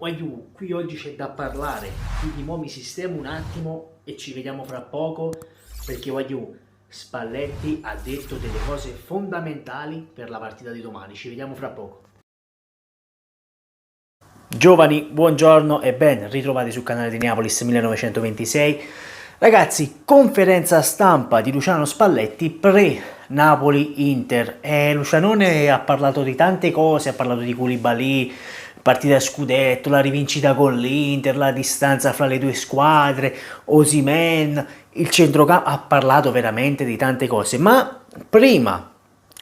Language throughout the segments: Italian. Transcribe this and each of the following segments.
Guagliù, qui oggi c'è da parlare, quindi mo mi sistemo un attimo e ci vediamo fra poco, perché Guagliù, Spalletti ha detto delle cose fondamentali per la partita di domani. Ci vediamo fra poco. Giovani, buongiorno e ben ritrovati sul canale di Neapolis 1926. Ragazzi, conferenza stampa di Luciano Spalletti pre-Napoli-Inter. Lucianone ha parlato di tante cose, ha parlato di Koulibaly, partita a scudetto, la rivincita con l'Inter, la distanza fra le due squadre, Osimhen, il centrocampo, ha parlato veramente di tante cose. Ma prima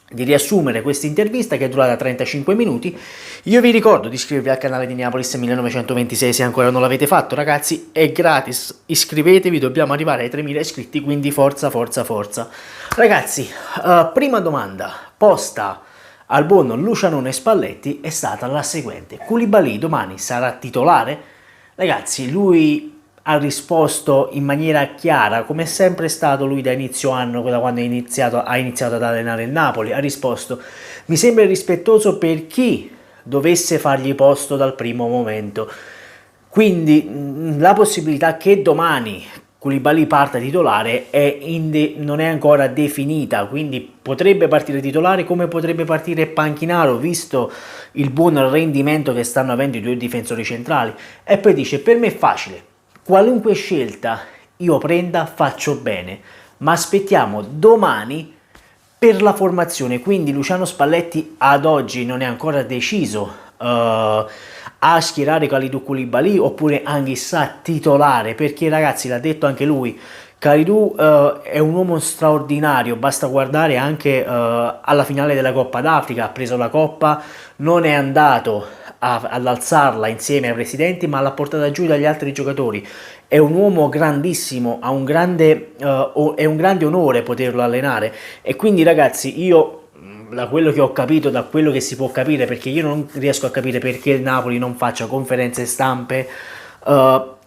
di riassumere questa intervista, che è durata 35 minuti, io vi ricordo di iscrivervi al canale di Neapolis 1926 se ancora non l'avete fatto, ragazzi, è gratis, iscrivetevi, dobbiamo arrivare ai 3000 iscritti, quindi forza, forza, forza. Ragazzi, prima domanda posta al buon Lucianone Spalletti è stata la seguente: Koulibaly domani sarà titolare? Ragazzi, lui ha risposto in maniera chiara, come è sempre stato lui da inizio anno, da quando ha iniziato ad allenare il Napoli. Ha risposto: mi sembra irrispettoso per chi dovesse fargli posto dal primo momento. Quindi la possibilità che domani Koulibaly parta titolare non è ancora definita, quindi potrebbe partire titolare come potrebbe partire panchinaro, visto il buon rendimento che stanno avendo i due difensori centrali. E poi dice: per me è facile, qualunque scelta io prenda faccio bene, ma aspettiamo domani per la formazione. Quindi Luciano Spalletti ad oggi non è ancora deciso a schierare Kalidou Koulibaly oppure Anguissa titolare, perché ragazzi, l'ha detto anche lui, Kalidou è un uomo straordinario, basta guardare anche alla finale della Coppa d'Africa, ha preso la Coppa, non è andato ad alzarla insieme ai presidenti, ma l'ha portata giù dagli altri giocatori. È un uomo grandissimo, è un grande onore poterlo allenare. E quindi ragazzi, io, da quello che ho capito, da quello che si può capire, perché io non riesco a capire perché il Napoli non faccia conferenze stampe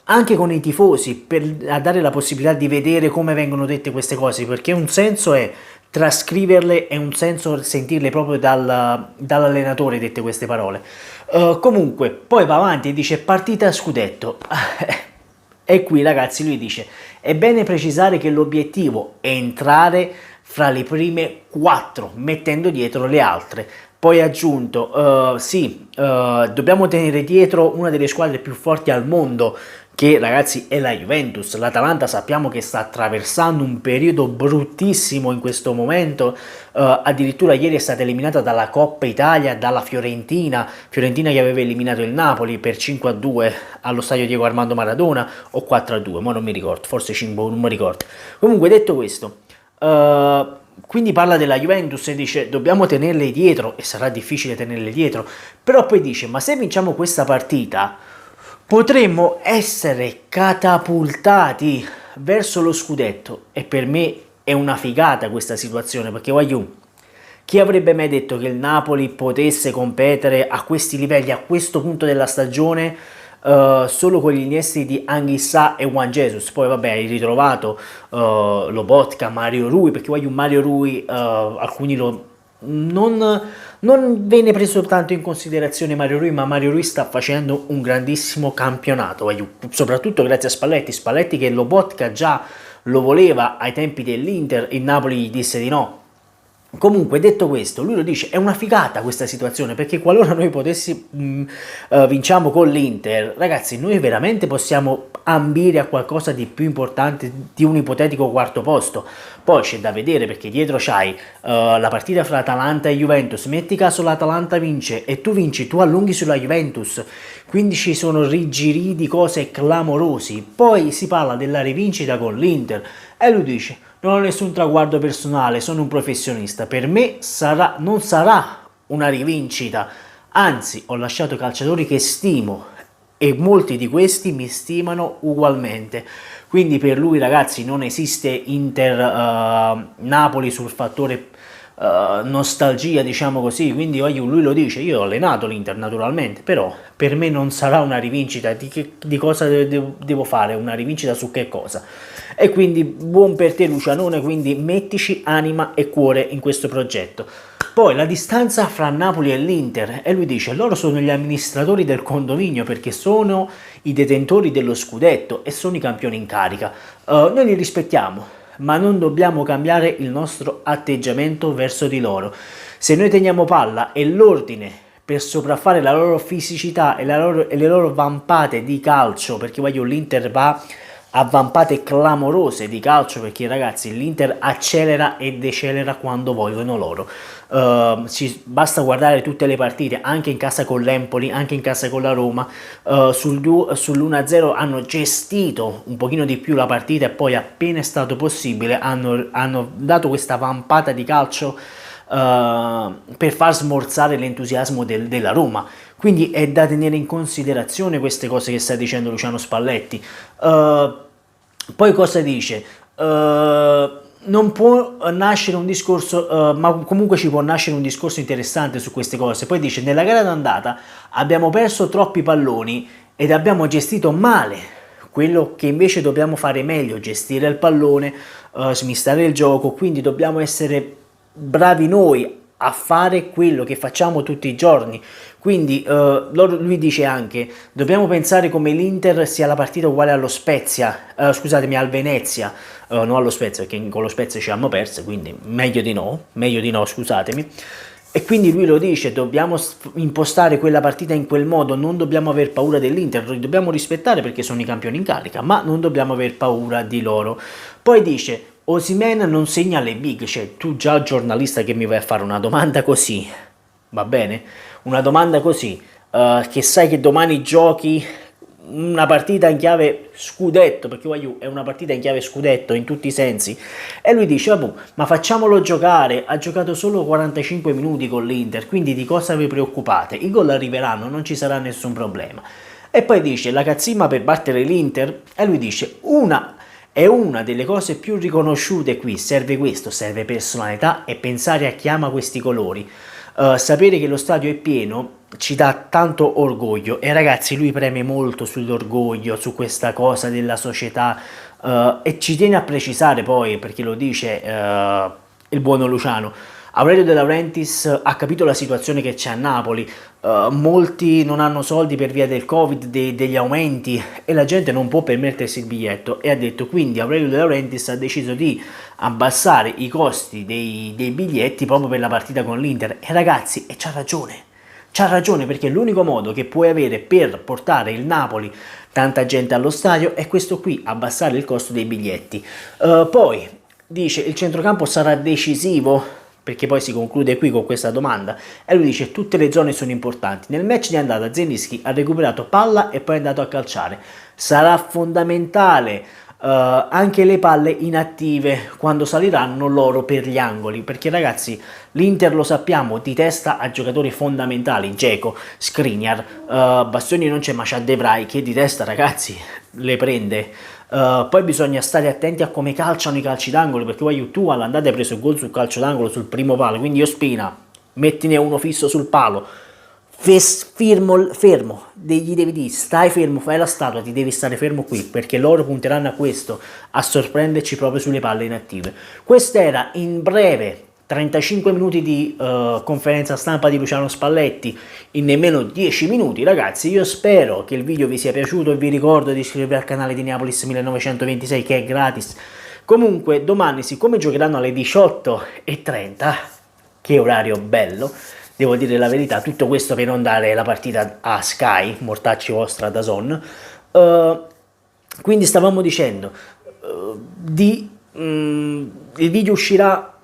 anche con i tifosi, per dare la possibilità di vedere come vengono dette queste cose, perché un senso è trascriverle e un senso sentirle proprio dall'allenatore dette queste parole. Comunque poi va avanti e dice: partita a scudetto. E qui ragazzi lui dice: è bene precisare che l'obiettivo è entrare fra le prime 4 mettendo dietro le altre. Poi ha aggiunto: sì, dobbiamo tenere dietro una delle squadre più forti al mondo, che ragazzi è la Juventus. L'Atalanta sappiamo che sta attraversando un periodo bruttissimo in questo momento, addirittura ieri è stata eliminata dalla Coppa Italia dalla Fiorentina che aveva eliminato il Napoli per 5-2 allo stadio Diego Armando Maradona, o 4-2, ma non mi ricordo, forse 5, non mi ricordo. Comunque, detto questo, quindi parla della Juventus e dice: dobbiamo tenerle dietro, e sarà difficile tenerle dietro, però poi dice: ma se vinciamo questa partita potremmo essere catapultati verso lo scudetto. E per me è una figata questa situazione, perché voglio, chi avrebbe mai detto che il Napoli potesse competere a questi livelli, a questo punto della stagione, solo con gli innesti di Anguissa e Juan Jesus? Poi vabbè, hai ritrovato Lobotka, Mario Rui, perché voglio un Mario Rui, alcuni non viene preso tanto in considerazione Mario Rui, ma Mario Rui sta facendo un grandissimo campionato, soprattutto grazie a Spalletti che Lobotka già lo voleva ai tempi dell'Inter, il Napoli gli disse di no. Comunque, detto questo, lui lo dice: è una figata questa situazione, perché qualora noi vinciamo con l'Inter, ragazzi, noi veramente possiamo ambire a qualcosa di più importante di un ipotetico quarto posto. Poi c'è da vedere, perché dietro c'hai la partita fra Atalanta e Juventus. Metti caso l'Atalanta vince e tu vinci, tu allunghi sulla Juventus, quindi ci sono rigiri di cose clamorosi. Poi si parla della rivincita con l'Inter e lui dice: non ho nessun traguardo personale, sono un professionista, per me non sarà una rivincita, anzi ho lasciato calciatori che stimo e molti di questi mi stimano ugualmente. Quindi per lui, ragazzi, non esiste Inter-Napoli sul fattore nostalgia, diciamo così. Quindi lui lo dice: io ho allenato l'Inter naturalmente, però per me non sarà una rivincita. Di cosa devo fare? Una rivincita su che cosa? E quindi buon per te Lucianone, quindi mettici anima e cuore in questo progetto. Poi la distanza fra Napoli e l'Inter, e lui dice loro sono gli amministratori del condominio perché sono i detentori dello scudetto e sono i campioni in carica. Noi li rispettiamo, ma non dobbiamo cambiare il nostro atteggiamento verso di loro. Se noi teniamo palla e l'ordine per sopraffare la loro fisicità e le loro vampate di calcio, perché voglio l'Inter va a vampate clamorose di calcio, perché ragazzi l'Inter accelera e decelera quando vogliono loro. Basta guardare tutte le partite, anche in casa con l'Empoli, anche in casa con la Roma. Sull'1-0 hanno gestito un pochino di più la partita e poi appena è stato possibile hanno dato questa vampata di calcio per far smorzare l'entusiasmo della Roma. Quindi è da tenere in considerazione queste cose che sta dicendo Luciano Spalletti. Poi cosa dice? Non può nascere un discorso, ma comunque ci può nascere un discorso interessante su queste cose. Poi dice: nella gara d'andata abbiamo perso troppi palloni ed abbiamo gestito male quello che invece dobbiamo fare meglio, gestire il pallone, smistare il gioco, quindi dobbiamo essere bravi noi a fare quello che facciamo tutti i giorni. Quindi lui dice anche: dobbiamo pensare come l'Inter sia la partita uguale allo Spezia, scusatemi, al Venezia, non allo Spezia, perché con lo Spezia ci hanno perso, quindi meglio di no, scusatemi. E quindi lui lo dice: dobbiamo impostare quella partita in quel modo, non dobbiamo aver paura dell'Inter, li dobbiamo rispettare perché sono i campioni in carica, ma non dobbiamo aver paura di loro. Poi dice: Osimhen non segna le big, cioè tu già giornalista che mi vai a fare una domanda così, va bene? Una domanda così, che sai che domani giochi una partita in chiave scudetto, perché è una partita in chiave scudetto in tutti i sensi, e lui dice: vabbè, ma facciamolo giocare, ha giocato solo 45 minuti con l'Inter, quindi di cosa vi preoccupate? I gol arriveranno, non ci sarà nessun problema. E poi dice: la cazzimma per battere l'Inter, e lui dice: è una delle cose più riconosciute qui, serve questo, serve personalità e pensare a chi ama questi colori. Sapere che lo stadio è pieno ci dà tanto orgoglio, e ragazzi lui preme molto sull'orgoglio, su questa cosa della società, e ci tiene a precisare poi, perché lo dice il buono Luciano: Aurelio De Laurentiis ha capito la situazione che c'è a Napoli, molti non hanno soldi per via del Covid, degli aumenti, e la gente non può permettersi il biglietto, e ha detto quindi Aurelio De Laurentiis ha deciso di abbassare i costi dei biglietti proprio per la partita con l'Inter. E ragazzi, e c'ha ragione, perché l'unico modo che puoi avere per portare il Napoli tanta gente allo stadio è questo qui, abbassare il costo dei biglietti. Poi dice: il centrocampo sarà decisivo, perché poi si conclude qui con questa domanda, e lui dice: tutte le zone sono importanti. Nel match di andata Zielinski ha recuperato palla e poi è andato a calciare. Sarà fondamentale anche le palle inattive quando saliranno loro per gli angoli, perché ragazzi l'Inter, lo sappiamo, di testa a giocatori fondamentali, Dzeko, Skriniar, Bastoni non c'è, ma c'ha De Vrij che di testa, ragazzi, le prende. Poi bisogna stare attenti a come calciano i calci d'angolo, perché poi tu all'andata hai preso il gol sul calcio d'angolo sul primo palo, quindi Ospina mettine uno fisso sul palo, fermo, gli devi dire: stai fermo, fai la statua, ti devi stare fermo qui, perché loro punteranno a questo, a sorprenderci proprio sulle palle inattive. Questo era in breve 35 minuti di conferenza stampa di Luciano Spalletti in nemmeno 10 minuti. Ragazzi, io spero che il video vi sia piaciuto e vi ricordo di iscrivervi al canale di Neapolis 1926, che è gratis. Comunque domani, siccome giocheranno alle 18:30, che orario bello, devo dire la verità, tutto questo per non dare la partita a Sky, mortacci vostra da Zon. Quindi stavamo dicendo, il video uscirà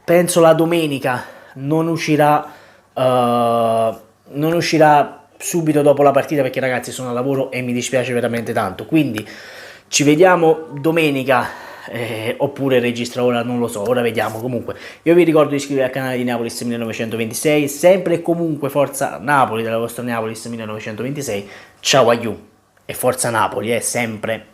penso la domenica, non uscirà subito dopo la partita, perché ragazzi sono a lavoro e mi dispiace veramente tanto. Quindi ci vediamo domenica, oppure registra ora, non lo so, ora vediamo. Comunque io vi ricordo di iscrivervi al canale di Neapolis 1926, sempre e comunque forza Napoli, della vostra Neapolis 1926. Ciao a you e forza Napoli, sempre.